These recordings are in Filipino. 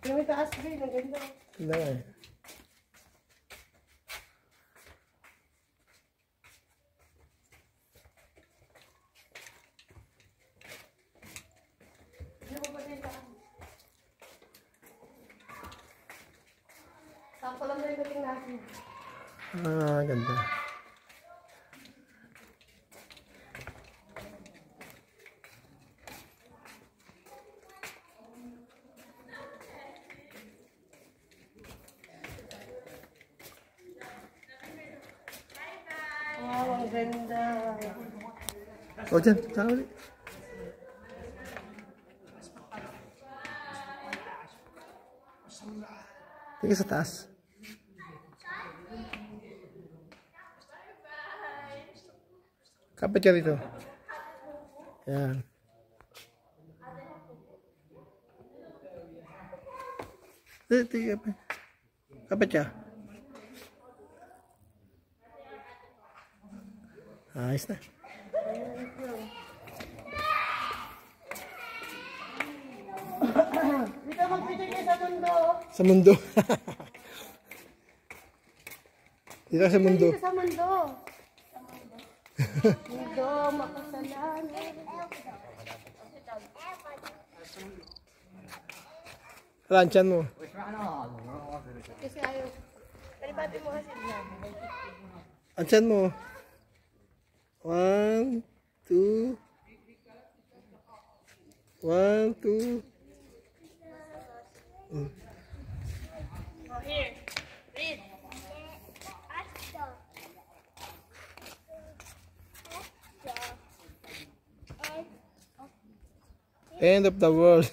Yung may taas rin, ang ganda. Ganda nga eh. Saan ko lang na yung dating natin. Ah, ganda. Wow, ang ganda. O dyan, saan ulit? Tingin sa taas. Kapit ka dito. Yan. Kapit ka. Ayos na. Dito mag-picture kayo sa mundo. Sa mundo. Dito sa mundo. Dito sa mundo. Mundo, makasalanan. Lanchan mo. Kasi ayaw. Kalibati mo kasi na. Lanchan mo. 1, 2. 1, 2. Oh, here. Read. End of the world.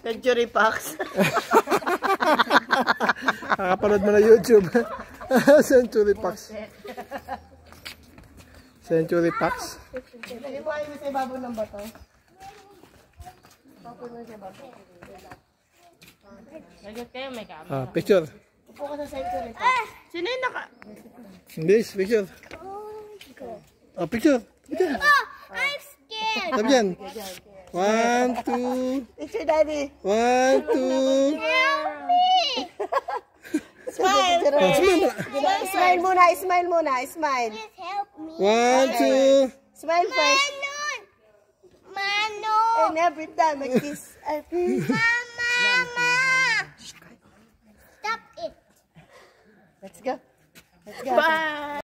Century Fox. Nakapanood mo na YouTube. Century Fox. Century Fox. Lagi mo kayo sa ibabaw ng bato. Papuno sa bato. Lagot kayo, may camera. Picture. Upo ka sa Century Fox. Sino yung naka... English, picture. Picture. Picture. I'm scared. Sabi dyan. 1, 2. Picture, Daddy. 1, 2. Smile. Smile muna, smile muna, smile. Please help me. 1, 2. Smile first. Mano. And every time I kiss, I kiss. Mama. Stop it. Let's go. Let's go. Bye.